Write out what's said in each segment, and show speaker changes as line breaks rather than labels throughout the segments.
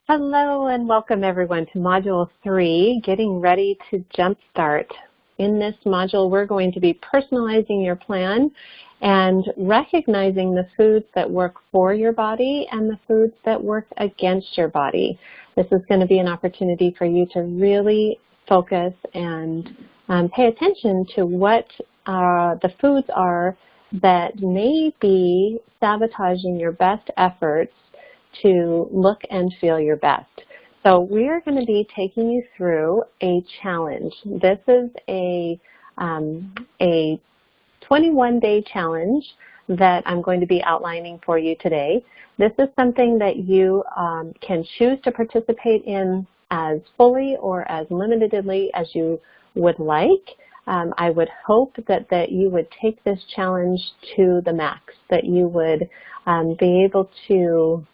Hello and welcome everyone to Module 3, Getting Ready to Jumpstart. In this module, we're going to be personalizing your plan and recognizing the foods that work for your body and the foods that work against your body. This is going to be an opportunity for you to really focus and pay attention to what the foods are that may be sabotaging your best efforts to look and feel your best. So we are going to be taking you through a challenge. This is a 21-day challenge that I'm going to be outlining for you today. This is something that you can choose to participate in as fully or as limitedly as you would like. I would hope that you would take this challenge to the max, that you would be able to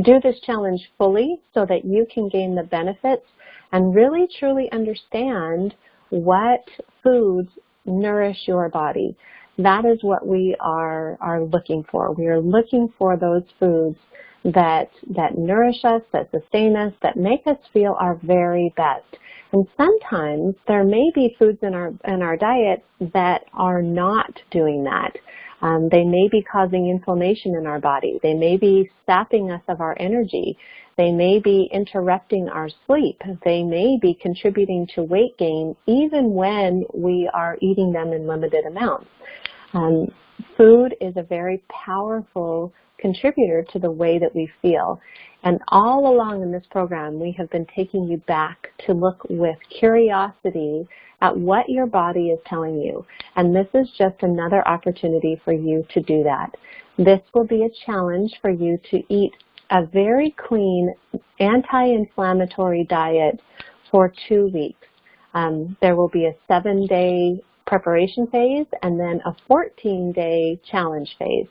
do this challenge fully so that you can gain the benefits and really truly understand what foods nourish your body. That is what we are looking for. We are looking for those foods that nourish us, that sustain us, that make us feel our very best. And sometimes there may be foods in our diet that are not doing that. They may be causing inflammation in our body. They may be sapping us of our energy. They may be interrupting our sleep. They may be contributing to weight gain even when we are eating them in limited amounts. Food is a very powerful contributor to the way that we feel. And all along in this program, we have been taking you back to look with curiosity at what your body is telling you. And this is just another opportunity for you to do that. This will be a challenge for you to eat a very clean, anti-inflammatory diet for 2 weeks. There will be a 7-day preparation phase and then a 14-day challenge phase.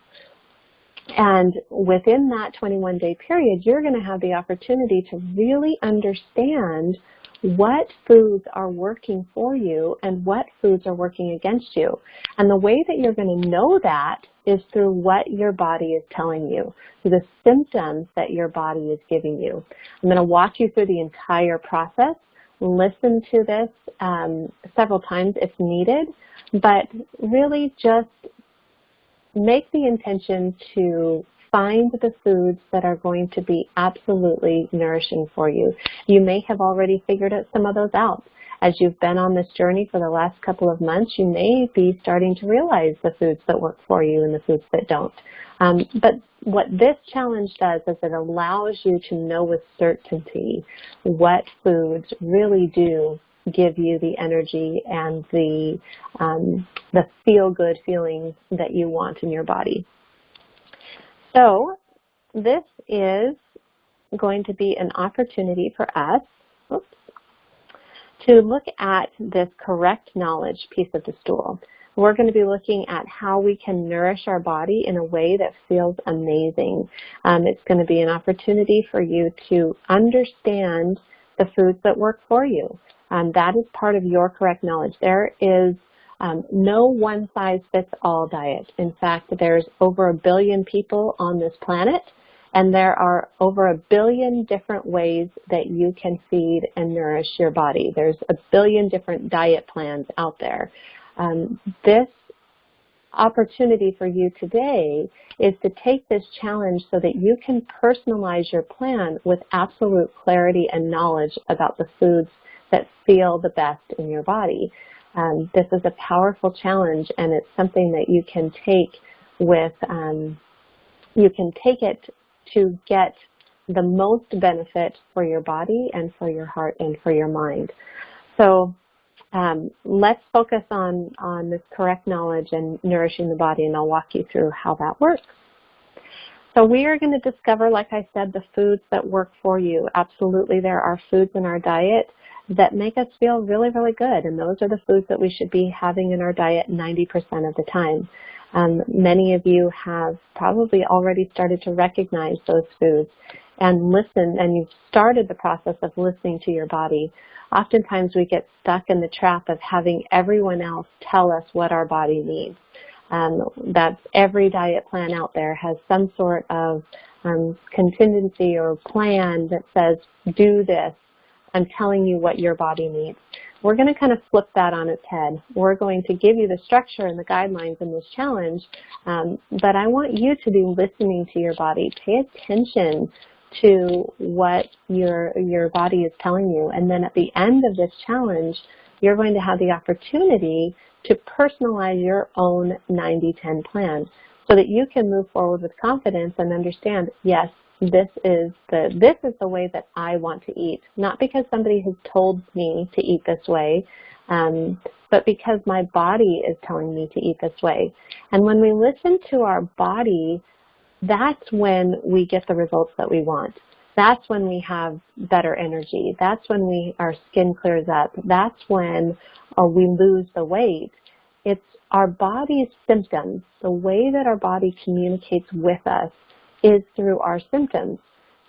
And within that 21-day period, you're going to have the opportunity to really understand what foods are working for you and what foods are working against you. And the way that you're going to know that is through what your body is telling you, through the symptoms that your body is giving you. I'm going to walk you through the entire process. Listen to this several times if needed, but really just make the intention to find the foods that are going to be absolutely nourishing for you. You may have already figured some of those out. As you've been on this journey for the last couple of months, you may be starting to realize the foods that work for you and the foods that don't. But what this challenge does is it allows you to know with certainty what foods really do give you the energy and the feel-good feeling that you want in your body. So this is going to be an opportunity for us to look at this correct knowledge piece of the stool. We're going to be looking at how we can nourish our body in a way that feels amazing. It's going to be an opportunity for you to understand the foods that work for you. That is part of your correct knowledge. There is no one-size-fits-all diet. In fact, there's over 1 billion people on this planet, and there are over 1 billion different ways that you can feed and nourish your body. There's 1 billion different diet plans out there. This opportunity for you today is to take this challenge so that you can personalize your plan with absolute clarity and knowledge about the foods that feel the best in your body. This is a powerful challenge, and it's something that you can take with, you can take it to get the most benefit for your body and for your heart and for your mind. So let's focus on this correct knowledge and nourishing the body, and I'll walk you through how that works. So we are going to discover, like I said, the foods that work for you. Absolutely, there are foods in our diet that make us feel really, really good, and those are the foods that we should be having in our diet 90% of the time. Many of you have probably already started to recognize those foods and listen, and you've started the process of listening to your body. Oftentimes we get stuck in the trap of having everyone else tell us what our body needs. That's every diet plan out there has some sort of contingency or plan that says, do this. I'm telling you what your body needs. We're going to kind of flip that on its head. We're going to give you the structure and the guidelines in this challenge, but I want you to be listening to your body. Pay attention to what your body is telling you. And then at the end of this challenge, you're going to have the opportunity to personalize your own 90-10 plan so that you can move forward with confidence and understand, yes, this is the way that I want to eat, not because somebody has told me to eat this way, but because my body is telling me to eat this way. And when we listen to our body, that's when we get the results that we want. That's when we have better energy. That's when our skin clears up. That's when we lose the weight. It's our body's symptoms. The way that our body communicates with us is through our symptoms.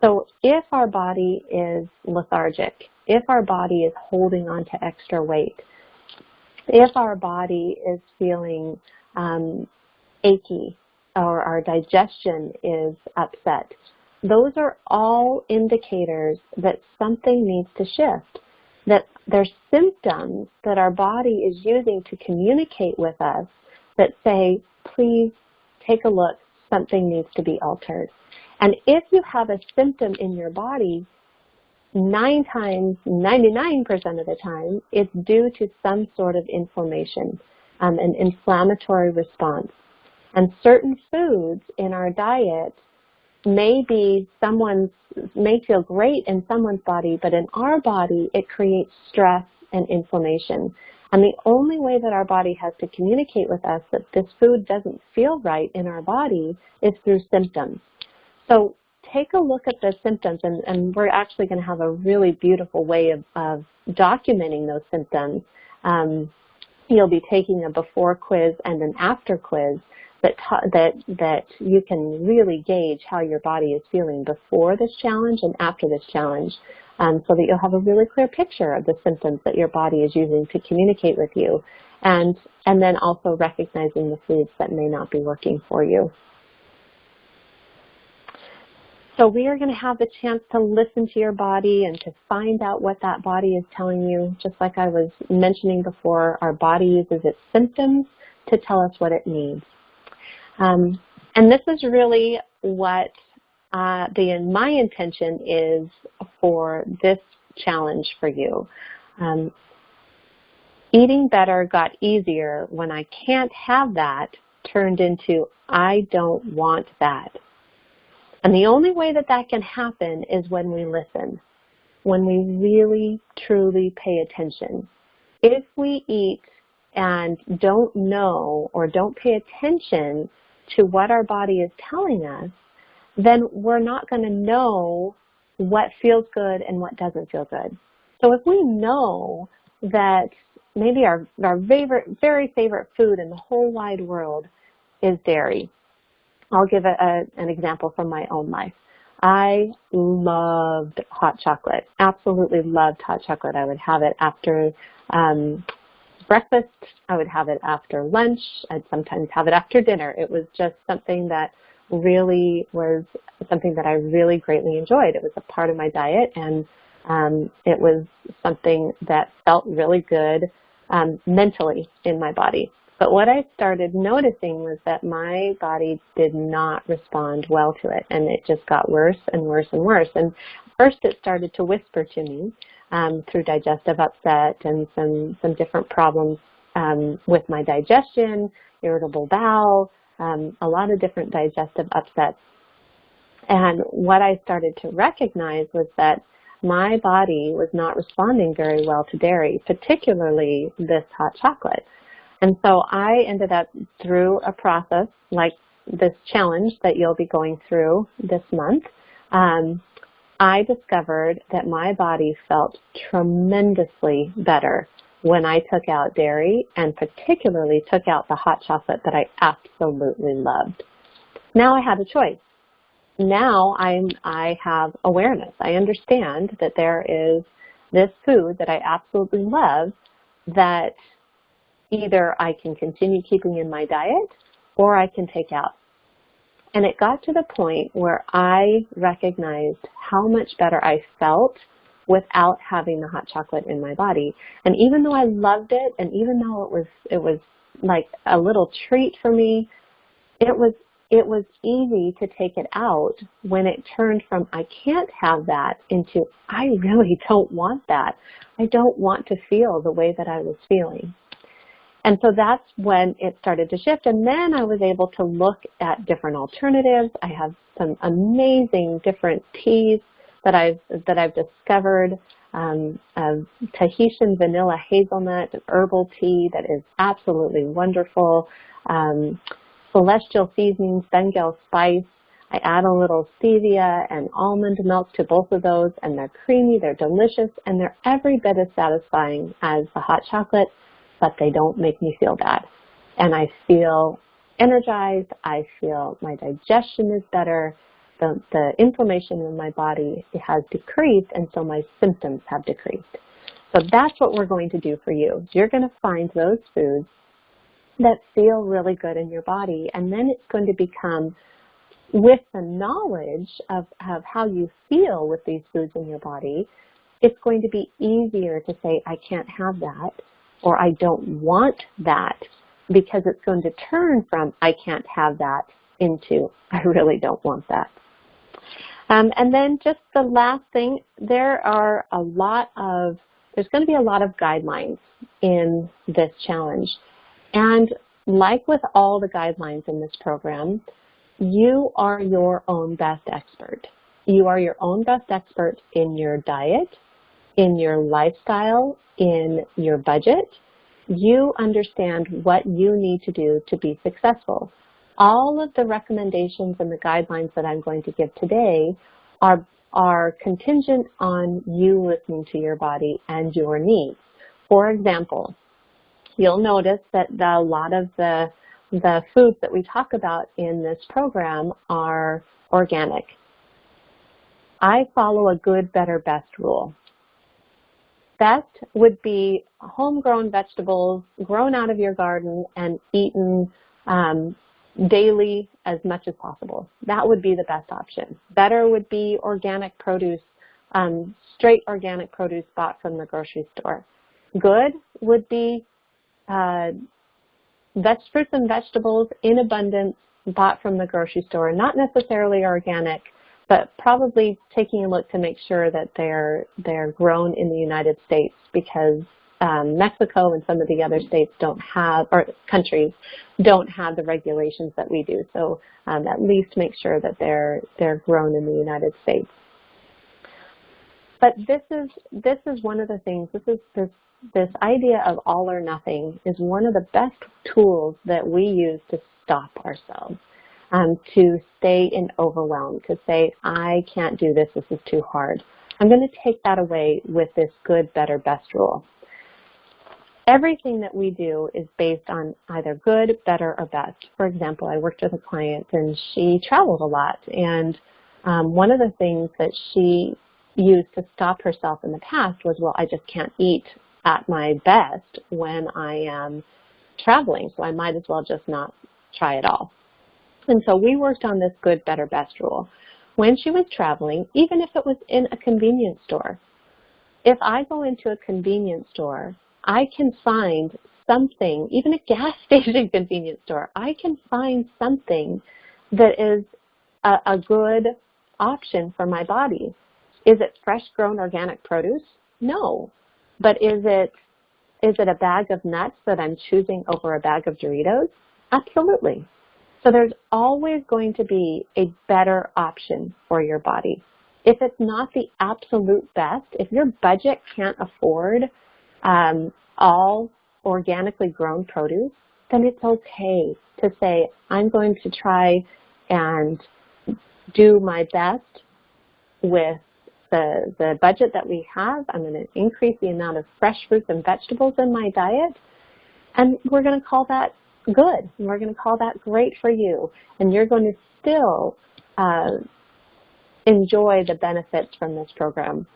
So if our body is lethargic, if our body is holding on to extra weight, if our body is feeling achy or our digestion is upset, those are all indicators that something needs to shift, that there's symptoms that our body is using to communicate with us that say, please take a look, something needs to be altered. And if you have a symptom in your body, 99% of the time, it's due to some sort of inflammation, an inflammatory response. And certain foods in our diet may feel great in someone's body, but in our body, it creates stress and inflammation. And the only way that our body has to communicate with us that this food doesn't feel right in our body is through symptoms. So take a look at the symptoms, and we're actually going to have a really beautiful way of documenting those symptoms. You'll be taking a before quiz and an after quiz that you can really gauge how your body is feeling before this challenge and after this challenge, so that you'll have a really clear picture of the symptoms that your body is using to communicate with you, and then also recognizing the foods that may not be working for you. So we are going to have the chance to listen to your body and to find out what that body is telling you. Just like I was mentioning before, our body uses its symptoms to tell us what it needs. And this is really what my intention is for this challenge for you. Eating better got easier when I can't have that turned into I don't want that. And the only way that that can happen is when we listen, when we really, truly pay attention. If we eat and don't know or don't pay attention to what our body is telling us, then we're not going to know what feels good and what doesn't feel good. So if we know that maybe our very favorite food in the whole wide world is dairy, I'll give an example from my own life. I loved hot chocolate, absolutely loved hot chocolate. I would have it after breakfast. I would have it after lunch. I'd sometimes have it after dinner. It was just something that really was something that I really greatly enjoyed. It was a part of my diet, and it was something that felt really good mentally in my body. But what I started noticing was that my body did not respond well to it, and it just got worse and worse and worse. And first it started to whisper to me through digestive upset and some different problems with my digestion, irritable bowel, a lot of different digestive upsets. And what I started to recognize was that my body was not responding very well to dairy, particularly this hot chocolate. And so I ended up through a process like this challenge that you'll be going through this month. I discovered that my body felt tremendously better when I took out dairy, and particularly took out the hot chocolate that I absolutely loved. Now I had a choice. Now I have awareness. I understand that there is this food that I absolutely love that either I can continue keeping in my diet or I can take out. And it got to the point where I recognized how much better I felt without having the hot chocolate in my body. And even though I loved it, and even though it was like a little treat for me, it was easy to take it out when it turned from I can't have that into I really don't want that. I don't want to feel the way that I was feeling. And so that's when it started to shift. And then I was able to look at different alternatives. I have some amazing different teas that I've discovered. A Tahitian vanilla hazelnut herbal tea that is absolutely wonderful. Celestial seasonings, Bengal spice. I add a little stevia and almond milk to both of those, and they're creamy, they're delicious, and they're every bit as satisfying as the hot chocolate, but they don't make me feel bad. And I feel energized, I feel my digestion is better, the inflammation in my body has decreased, and so my symptoms have decreased. So that's what we're going to do for you. You're going to find those foods that feel really good in your body, and then it's going to become, with the knowledge of how you feel with these foods in your body, it's going to be easier to say, I can't have that, or I don't want that, because it's going to turn from I can't have that into I really don't want that. And then just the last thing, there's going to be a lot of guidelines in this challenge. And like with all the guidelines in this program, you are your own best expert. You are your own best expert in your diet, in your lifestyle, in your budget. You understand what you need to do to be successful. All of the recommendations and the guidelines that I'm going to give today are contingent on you listening to your body and your needs. For example, you'll notice that a lot of the foods that we talk about in this program are organic. I follow a good, better, best rule. Best would be homegrown vegetables grown out of your garden and eaten daily as much as possible. That would be the best option. Better would be organic produce, straight organic produce bought from the grocery store. Good would be fruits and vegetables in abundance bought from the grocery store, not necessarily organic, but probably taking a look to make sure that they're grown in the United States, because Mexico and some of the other states don't have, or countries don't have the regulations that we do. So at least make sure that they're grown in the United States. But this is one of the things. This idea of all or nothing is one of the best tools that we use to stop ourselves, to stay in overwhelm, to say, I can't do this, this is too hard. I'm going to take that away with this good, better, best rule. Everything that we do is based on either good, better, or best. For example, I worked with a client and she traveled a lot, and one of the things that she used to stop herself in the past was, well, I just can't eat at my best when I am traveling, so I might as well just not try at all. And so we worked on this good, better, best rule. When she was traveling, even if it was in a convenience store, if I go into a convenience store, I can find something, even a gas station convenience store, I can find something that is a good option for my body. Is it fresh grown organic produce? No. But is it a bag of nuts that I'm choosing over a bag of Doritos? Absolutely. So there's always going to be a better option for your body. If it's not the absolute best, if your budget can't afford all organically grown produce, then it's okay to say, I'm going to try and do my best with the budget that we have. I'm going to increase the amount of fresh fruits and vegetables in my diet, and we're going to call that good. And we're going to call that great for you, and you're going to still enjoy the benefits from this program.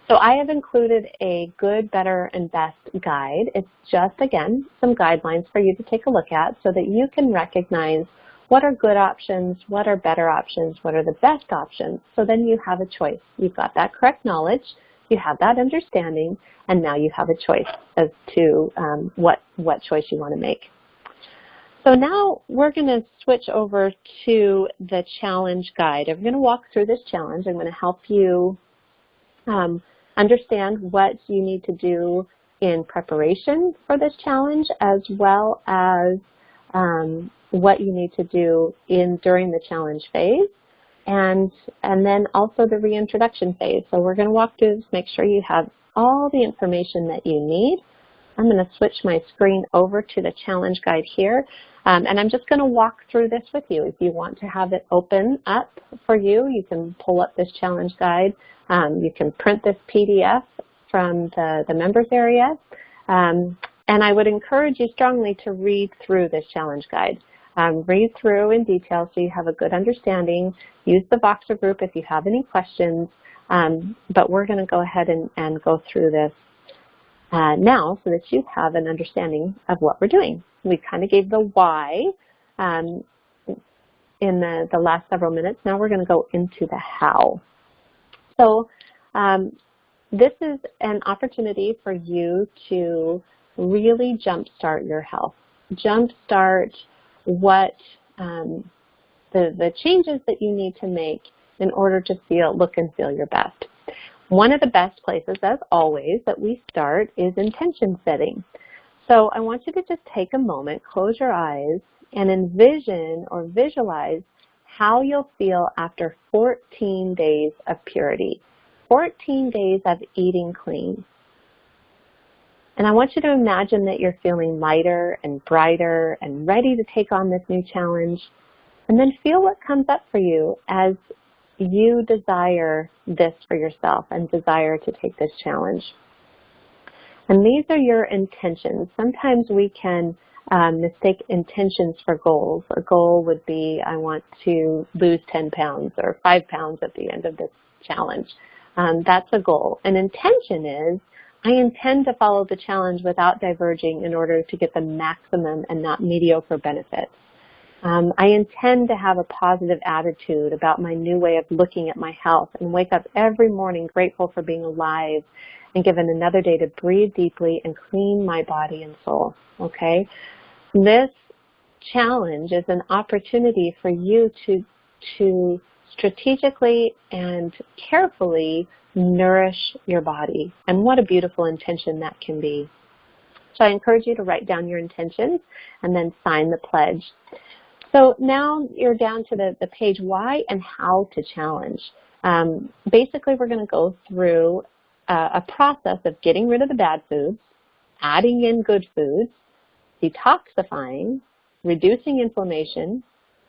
So I have included a good, better, and best guide. It's just, again, some guidelines for you to take a look at so that you can recognize what are good options, what are better options, what are the best options. So then you have a choice. You've got that correct knowledge, you have that understanding, and now you have a choice as to what choice you want to make. So now we're going to switch over to the challenge guide. I'm going to walk through this challenge. I'm going to help you understand what you need to do in preparation for this challenge, as well as what you need to do during the challenge phase, and then also the reintroduction phase. So we're going to walk through this, make sure you have all the information that you need. I'm going to switch my screen over to the challenge guide here, and I'm just going to walk through this with you. If you want to have it open up for you, you can pull up this challenge guide. You can print this PDF from the members area, and I would encourage you strongly to read through this challenge guide. Read through in detail so you have a good understanding. Use the Voxer group if you have any questions, but we're going to go ahead and go through this now so that you have an understanding of what we're doing. We kind of gave the why in the last several minutes. Now we're going to go into the how. So this is an opportunity for you to really jumpstart your health. Jumpstart what the changes that you need to make in order to look and feel your best. One of the best places, as always, that we start is intention setting. So I want you to just take a moment, close your eyes, and envision or visualize how you'll feel after 14 days of purity, 14 days of eating clean. And I want you to imagine that you're feeling lighter and brighter and ready to take on this new challenge. And then feel what comes up for you as you desire this for yourself and desire to take this challenge. And these are your intentions. Sometimes we can mistake intentions for goals. A goal would be, I want to lose 10 pounds or 5 pounds at the end of this challenge. That's a goal. An intention is, I intend to follow the challenge without diverging in order to get the maximum and not mediocre benefits. I intend to have a positive attitude about my new way of looking at my health and wake up every morning grateful for being alive and given another day to breathe deeply and clean my body and soul, okay? This challenge is an opportunity for you to strategically and carefully nourish your body. And what a beautiful intention that can be. So I encourage you to write down your intentions and then sign the pledge. So now you're down to the page why and how to challenge. Basically, we're going to go through a process of getting rid of the bad foods, adding in good foods, detoxifying, reducing inflammation,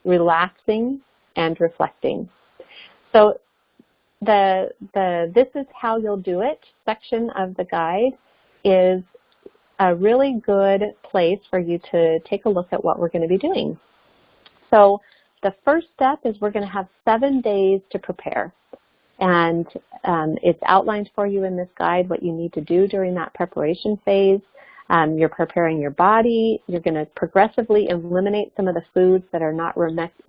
relaxing, and reflecting. So this is how you'll do it section of the guide is a really good place for you to take a look at what we're going to be doing. So the first step is we're going to have 7 days to prepare. And it's outlined for you in this guide what you need to do during that preparation phase. You're preparing your body. You're going to progressively eliminate some of the foods that are not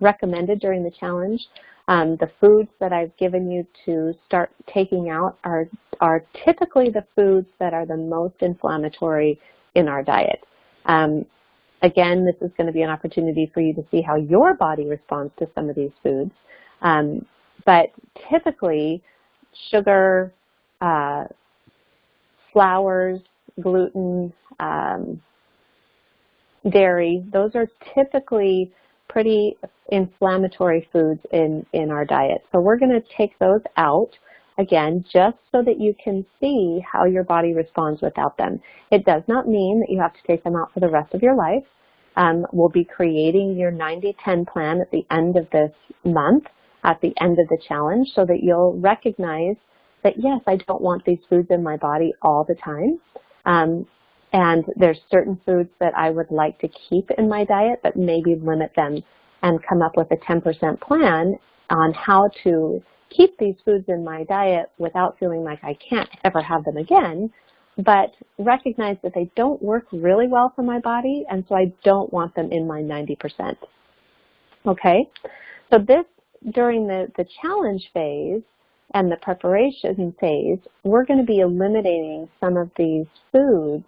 recommended during the challenge. The foods that I've given you to start taking out are typically the foods that are the most inflammatory in our diet. Again, this is going to be an opportunity for you to see how your body responds to some of these foods. But typically, sugar, flours, gluten, dairy, those are typically pretty inflammatory foods in our diet. So we're going to take those out, again, just so that you can see how your body responds without them. It does not mean that you have to take them out for the rest of your life. We'll be creating your 90-10 plan at the end of this month, at the end of the challenge, so that you'll recognize that, yes, I don't want these foods in my body all the time. And there's certain foods that I would like to keep in my diet, but maybe limit them and come up with a 10% plan on how to keep these foods in my diet without feeling like I can't ever have them again, but recognize that they don't work really well for my body, and so I don't want them in my 90%. Okay? So this, during the challenge phase and the preparation phase, we're going to be eliminating some of these foods.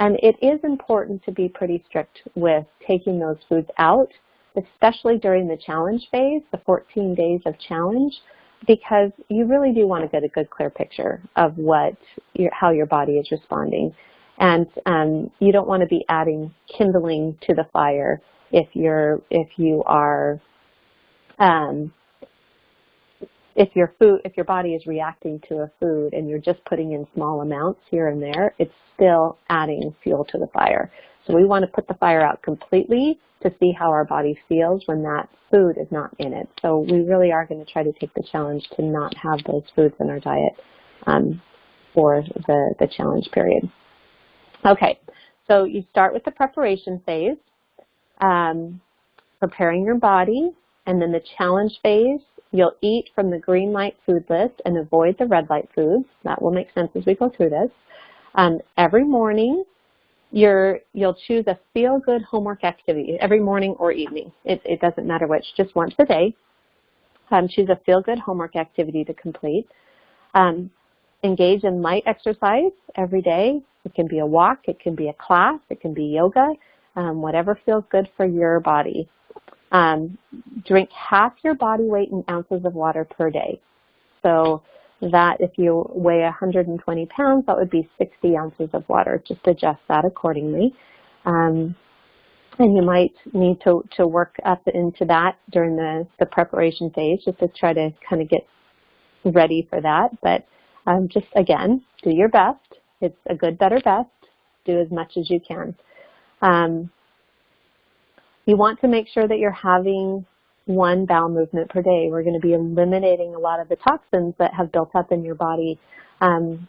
And it is important to be pretty strict with taking those foods out, especially during the challenge phase, the 14 days of challenge, because you really do want to get a good, clear picture of how your body is responding. And you don't want to be adding kindling to the fire if your body is reacting to a food and you're just putting in small amounts here and there, it's still adding fuel to the fire. So we want to put the fire out completely to see how our body feels when that food is not in it. So we really are going to try to take the challenge to not have those foods in our diet for the challenge period. Okay, so you start with the preparation phase, preparing your body, and then the challenge phase, you'll eat from the green light food list and avoid the red light foods. That will make sense as we go through this. Every morning, you'll choose a feel-good homework activity, every morning or evening. It doesn't matter which, just once a day. Choose a feel-good homework activity to complete. Engage in light exercise every day. It can be a walk, it can be a class, it can be yoga, whatever feels good for your body. Drink half your body weight in ounces of water per day. So that if you weigh 120 pounds, that would be 60 ounces of water. Just adjust that accordingly. And you might need to work up into that during the preparation phase just to try to kind of get ready for that. But just, again, do your best. It's a good, better, best. Do as much as you can. You want to make sure that you're having one bowel movement per day. We're going to be eliminating a lot of the toxins that have built up in your body. And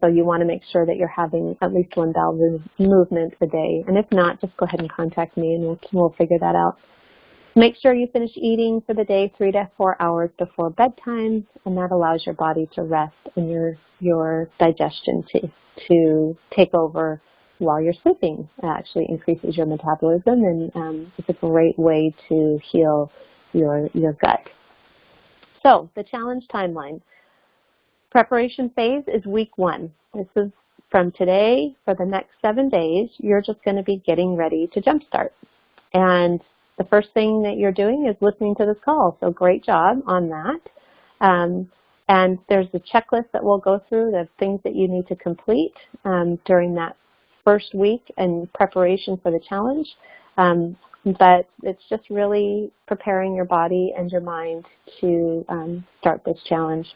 so you want to make sure that you're having at least one bowel movement a day. And if not, just go ahead and contact me and we'll figure that out. Make sure you finish eating for the day 3 to 4 hours before bedtime, and that allows your body to rest and your digestion to take over while you're sleeping. It actually increases your metabolism, and it's a great way to heal your gut. So the challenge timeline. Preparation phase is week 1. This is from today for the next 7 days. You're just going to be getting ready to jumpstart. And the first thing that you're doing is listening to this call. So great job on that. And there's a checklist that we'll go through, the things that you need to complete during that first week in preparation for the challenge. But it's just really preparing your body and your mind to start this challenge.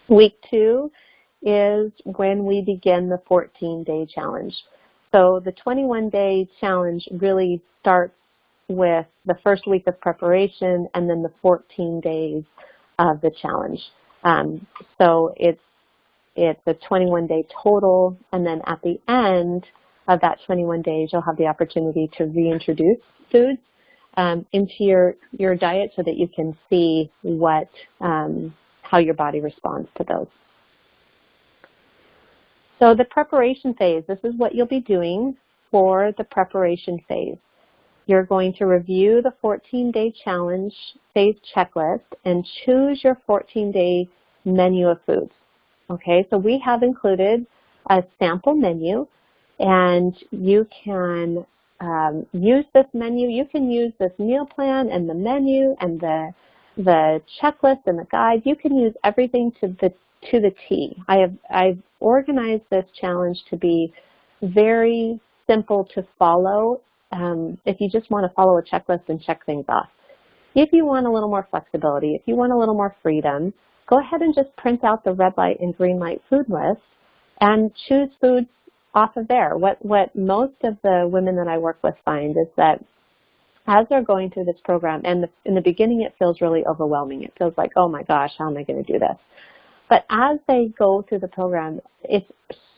Week 2 is when we begin the 14-day challenge. So the 21-day challenge really starts with the first week of preparation and then the 14 days of the challenge. So it's a 21-day total, and then at the end of that 21 days, you'll have the opportunity to reintroduce foods into your diet so that you can see how your body responds to those. So the preparation phase, this is what you'll be doing for the preparation phase. You're going to review the 14-day challenge phase checklist and choose your 14-day menu of foods. Okay, so we have included a sample menu, and you can use this menu. You can use this meal plan and the menu and the checklist and the guide. You can use everything to the T. I've organized this challenge to be very simple to follow. If you just want to follow a checklist and check things off. If you want a little more flexibility, if you want a little more freedom, go ahead and just print out the red light and green light food list and choose foods off of there. What most of the women that I work with find is that as they're going through this program, and in the beginning it feels really overwhelming. It feels like, oh my gosh, how am I going to do this? But as they go through the program, it's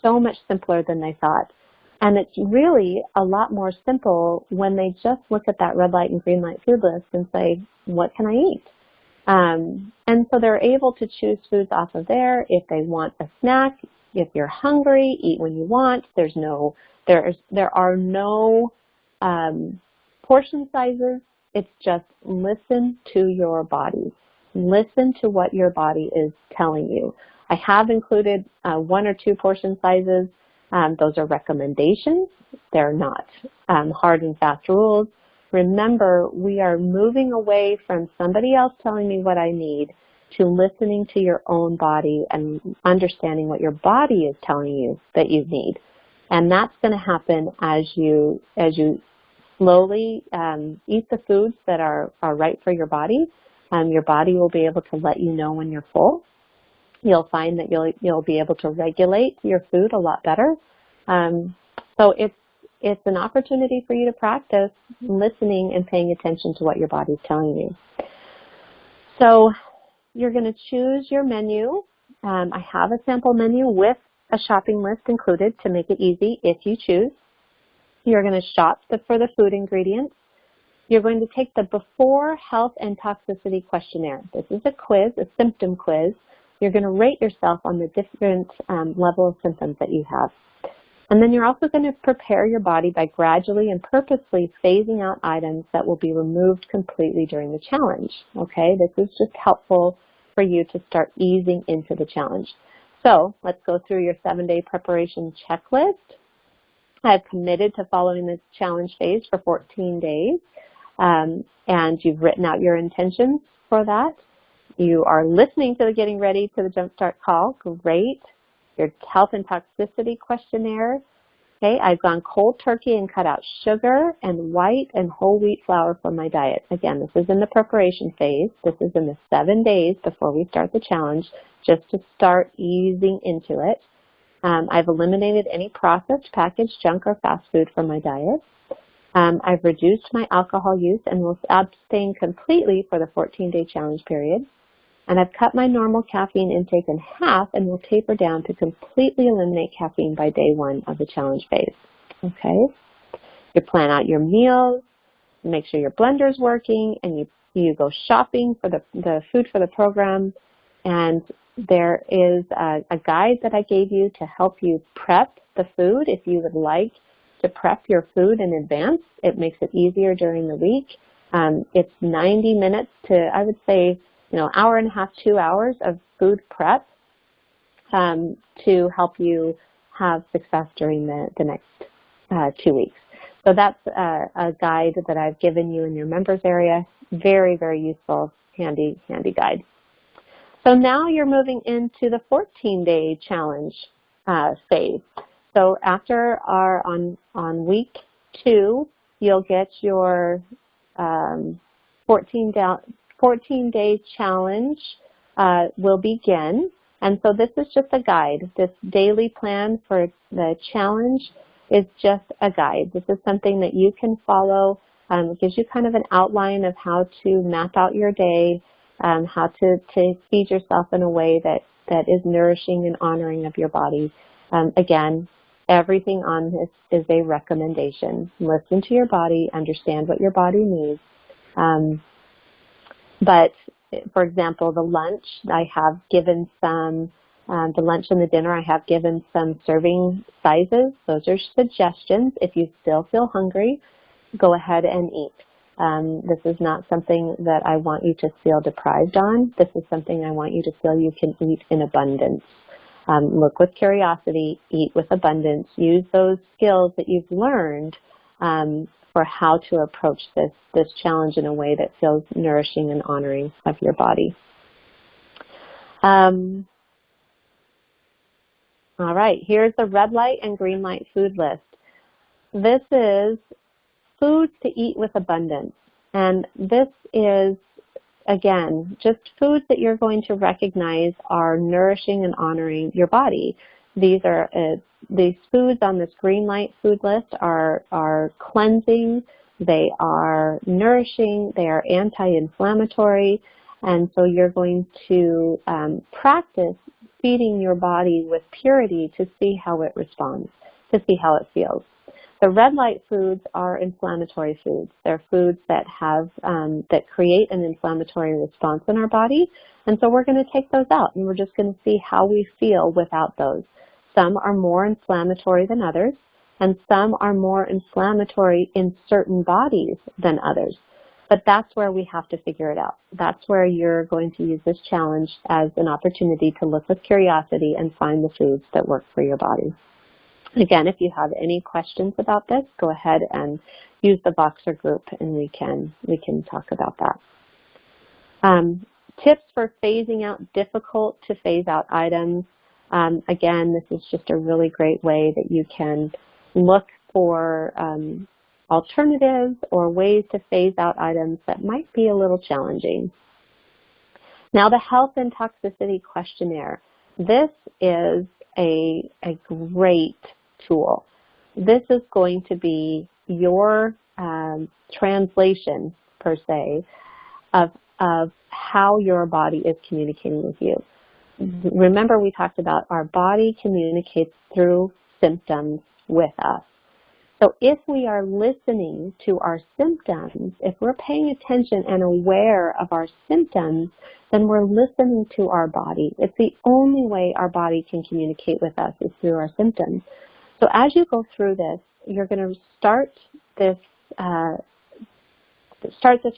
so much simpler than they thought. And it's really a lot more simple when they just look at that red light and green light food list and say, what can I eat? And so they're able to choose foods off of there. If they want a snack, if you're hungry, eat when you want. There are no portion sizes. It's just listen to your body. Listen to what your body is telling you. I have included 1 or 2 portion sizes. Those are recommendations. They're not hard and fast rules. Remember, we are moving away from somebody else telling me what I need to listening to your own body and understanding what your body is telling you that you need. And that's going to happen as you slowly eat the foods that are right for your body. Your body will be able to let you know when you're full. You'll find that you'll be able to regulate your food a lot better. So it's an opportunity for you to practice listening and paying attention to what your body is telling you. So you're going to choose your menu. I have a sample menu with a shopping list included to make it easy if you choose. You're going to shop for the food ingredients. You're going to take the Before Health and Toxicity Questionnaire. This is a quiz, a symptom quiz. You're going to rate yourself on the different level of symptoms that you have. And then you're also going to prepare your body by gradually and purposely phasing out items that will be removed completely during the challenge. Okay, this is just helpful for you to start easing into the challenge. So let's go through your 7-day preparation checklist. I've committed to following this challenge phase for 14 days, and you've written out your intentions for that. You are listening to the Getting Ready to the Jumpstart call. Great. Your health and toxicity questionnaire. Okay, I've gone cold turkey and cut out sugar and white and whole wheat flour from my diet. Again, this is in the preparation phase. This is in the 7 days before we start the challenge, just to start easing into it. I've eliminated any processed, packaged junk or fast food from my diet. I've reduced my alcohol use and will abstain completely for the 14-day challenge period. And I've cut my normal caffeine intake in half and will taper down to completely eliminate caffeine by day 1 of the challenge phase. Okay? You plan out your meals, make sure your blender's working, and you go shopping for the food for the program. And there is a guide that I gave you to help you prep the food if you would like to prep your food in advance. It makes it easier during the week. It's 90 minutes to, I would say, hour and a half, 2 hours of food prep to help you have success during the next 2 weeks. So that's a guide that I've given you in your members area. Very, very useful, handy guide. So now you're moving into the 14-day challenge phase. So after on week 2, you'll get your 14-day challenge will begin. And so this is just a guide. This daily plan for the challenge is just a guide. This is something that you can follow. It gives you kind of an outline of how to map out your day, how to feed yourself in a way that is nourishing and honoring of your body. Again, everything on this is a recommendation. Listen to your body, understand what your body needs. But, for example, the lunch, I have given some, the lunch and the dinner, I have given some serving sizes. Those are suggestions. If you still feel hungry, go ahead and eat. This is not something that I want you to feel deprived on. This is something I want you to feel you can eat in abundance. Look with curiosity, eat with abundance. Use those skills that you've learned for how to approach this challenge in a way that feels nourishing and honoring of your body. All right, here's the red light and green light food list. This is foods to eat with abundance. And this is, again, just foods that you're going to recognize are nourishing and honoring your body. These are these foods on this green light food list are cleansing, they are nourishing, they are anti-inflammatory, and so you're going to practice feeding your body with purity to see how it responds, to see how it feels. The red light foods are inflammatory foods. They're foods that have that create an inflammatory response in our body, and so we're going to take those out, and we're just going to see how we feel without those. Some are more inflammatory than others, and some are more inflammatory in certain bodies than others. But that's where we have to figure it out. That's where you're going to use this challenge as an opportunity to look with curiosity and find the foods that work for your body. Again, if you have any questions about this, go ahead and use the Voxer group and we can talk about that. Tips for phasing out difficult to phase out items. Again, this is just a really great way that you can look for alternatives or ways to phase out items that might be a little challenging. Now, the health and toxicity questionnaire. This is a great tool. This is going to be your translation, per se, of how your body is communicating with you. Remember, we talked about our body communicates through symptoms with us. So if we are listening to our symptoms, if we're paying attention and aware of our symptoms, then we're listening to our body. It's the only way our body can communicate with us is through our symptoms. So as you go through this, you're going to start this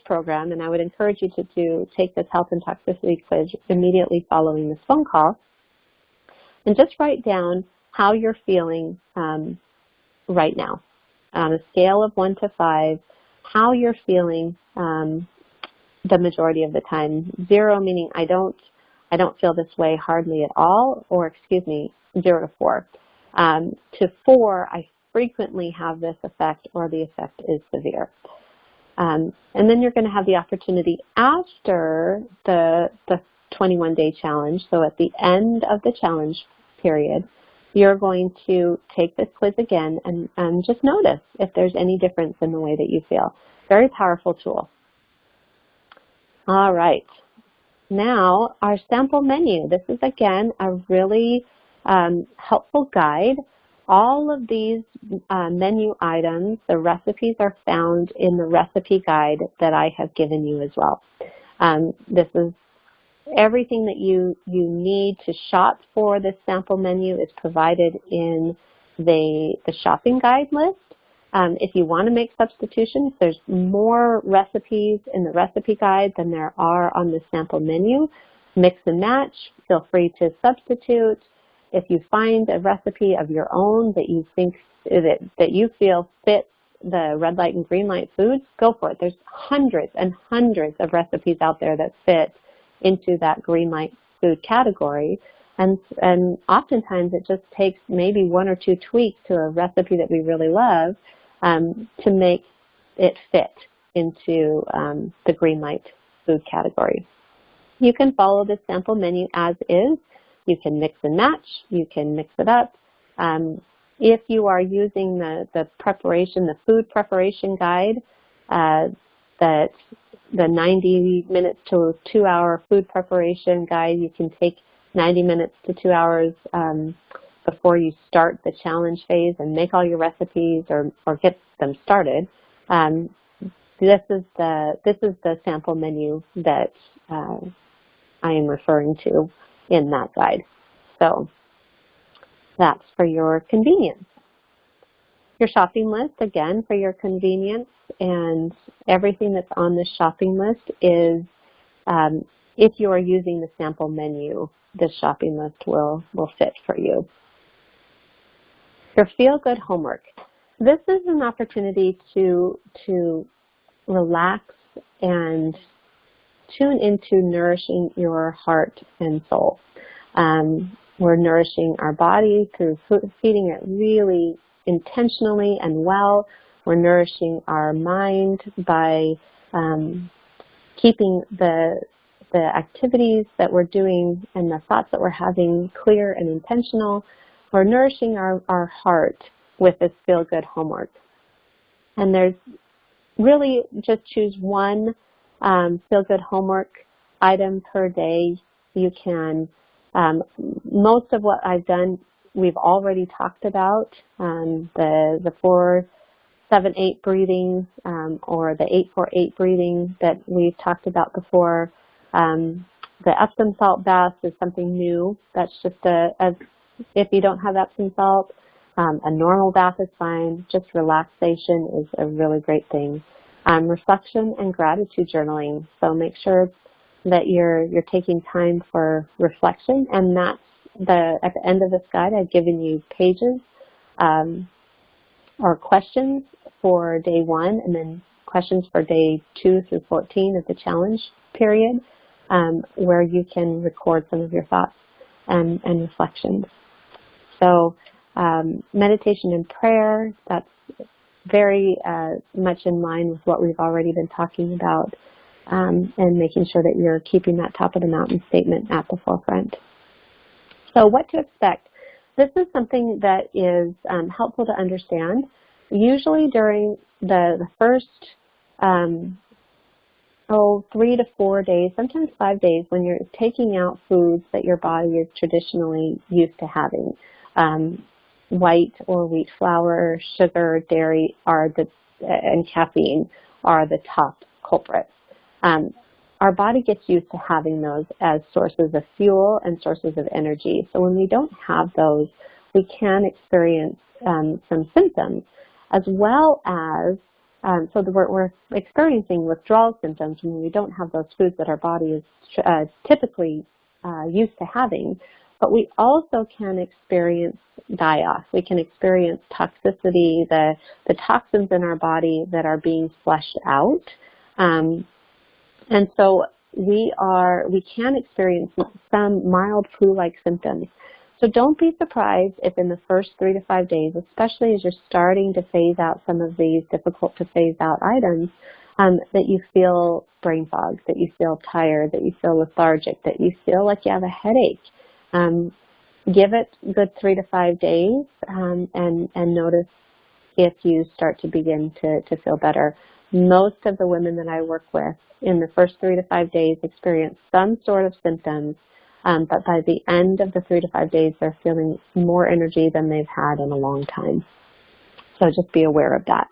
program, and I would encourage you to take this health and toxicity quiz immediately following this phone call, and just write down how you're feeling right now. On a scale of 1 to 5, how you're feeling the majority of the time. 0 meaning I don't feel this way hardly at all, or excuse me, 0 to 4. To 4, I frequently have this effect, or the effect is severe. And then you're going to have the opportunity after the 21-day challenge, so at the end of the challenge period, you're going to take this quiz again and just notice if there's any difference in the way that you feel. Very powerful tool. All right. Now, our sample menu. This is, again, a really helpful guide. All of these menu items, the recipes are found in the recipe guide that I have given you as well. This is everything that you need to shop for this sample menu is provided in the shopping guide list. If you want to make substitutions, there's more recipes in the recipe guide than there are on the sample menu. Mix and match. Feel free to substitute. If you find a recipe of your own that you think that you feel fits the red light and green light foods, go for it. There's hundreds and hundreds of recipes out there that fit into that green light food category, and oftentimes it just takes maybe 1 or 2 tweaks to a recipe that we really love to make it fit into the green light food category. You can follow the sample menu as is. You can mix and match. You can mix it up. If you are using the food preparation guide, that the 90 minutes to 2 hour food preparation guide, you can take 90 minutes to 2 hours before you start the challenge phase and make all your recipes or get them started. This is the sample menu that I am referring to in that guide. So that's for your convenience. Your shopping list, again, for your convenience, and everything that's on the shopping list is, if you are using the sample menu, the shopping list will fit for you. Your feel-good homework. This is an opportunity to relax and tune into nourishing your heart and soul. We're nourishing our body through feeding it really intentionally and well. We're nourishing our mind by keeping the activities that we're doing and the thoughts that we're having clear and intentional. We're nourishing our heart with this feel-good homework. And there's really just choose one feel-good homework item per day. You can, most of what I've done we've already talked about, the 4-7-8 breathing, or the 8-4-8 breathing that we've talked about before. The Epsom salt bath is something new. That's just if you don't have Epsom salt, a normal bath is fine. Just relaxation is a really great thing. Reflection and gratitude journaling. So make sure that you're taking time for reflection, and that's at the end of this guide, I've given you pages or questions for day 1, and then questions for day 2 through 14 of the challenge period, where you can record some of your thoughts and reflections. So meditation and prayer, that's very much in line with what we've already been talking about, and making sure that you're keeping that top of the mountain statement at the forefront. So what to expect? This is something that is helpful to understand. Usually during the first 3 to 4 days, sometimes 5 days, when you're taking out foods that your body is traditionally used to having. White or wheat flour, sugar, dairy and caffeine are the top culprits. Our body gets used to having those as sources of fuel and sources of energy. So when we don't have those, we can experience some symptoms, as well as we're experiencing withdrawal symptoms when we don't have those foods that our body is typically used to having. But we also can experience die-off. We can experience toxicity, the toxins in our body that are being flushed out. And so we can experience some mild flu-like symptoms. So don't be surprised if in the first 3 to 5 days, especially as you're starting to phase out some of these difficult to phase out items, that you feel brain fog, that you feel tired, that you feel lethargic, that you feel like you have a headache. Give it a good 3 to 5 days, and notice if you start to begin to feel better. Most of the women that I work with in the first 3 to 5 days experience some sort of symptoms, but by the end of the 3 to 5 days, they're feeling more energy than they've had in a long time. So just be aware of that.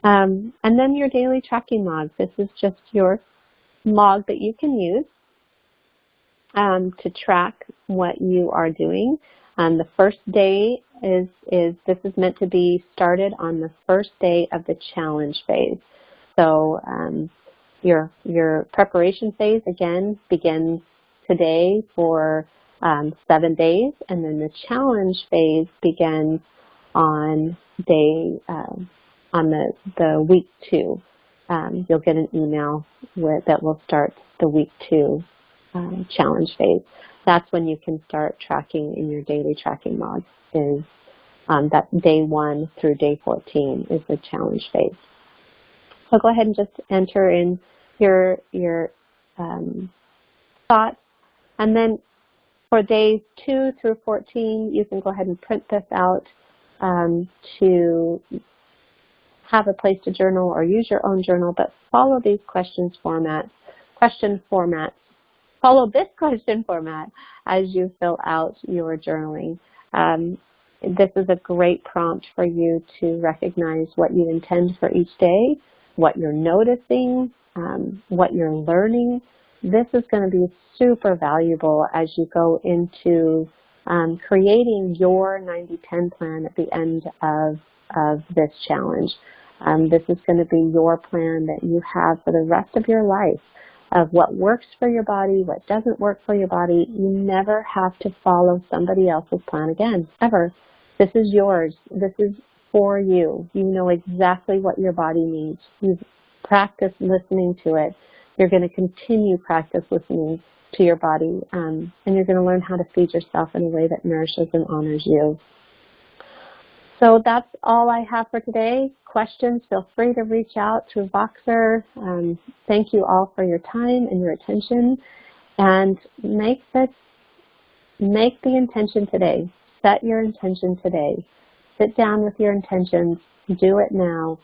And then your daily tracking log. This is just your log that you can use to track what you are doing. The first day this is meant to be started on the first day of the challenge phase. So your preparation phase, again, begins today for 7 days, and then the challenge phase begins on the week 2. You'll get an email that will start the week 2 challenge phase. That's when you can start tracking in your daily tracking log. Is that day 1 through day 14 is the challenge phase. So go ahead and just enter in your thoughts, and then for days 2 through 14, you can go ahead and print this out to have a place to journal or use your own journal, but follow these question formats. Follow this question format as you fill out your journaling. This is a great prompt for you to recognize what you intend for each day, what you're noticing, what you're learning. This is going to be super valuable as you go into creating your 90-10 plan at the end of this challenge. This is going to be your plan that you have for the rest of your life, of what works for your body, what doesn't work for your body. You never have to follow somebody else's plan again, ever. This is yours. This is for you. You know exactly what your body needs. You've practiced listening to it. You're going to continue practice listening to your body, and you're going to learn how to feed yourself in a way that nourishes and honors you. So that's all I have for today. Questions, feel free to reach out through Voxer. Thank you all for your time and your attention. And make the intention today. Set your intention today. Sit down with your intentions. Do it now.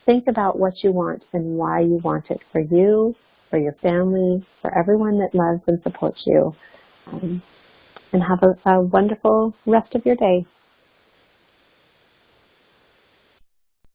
Think about what you want and why you want it for you, for your family, for everyone that loves and supports you. and have a wonderful rest of your day.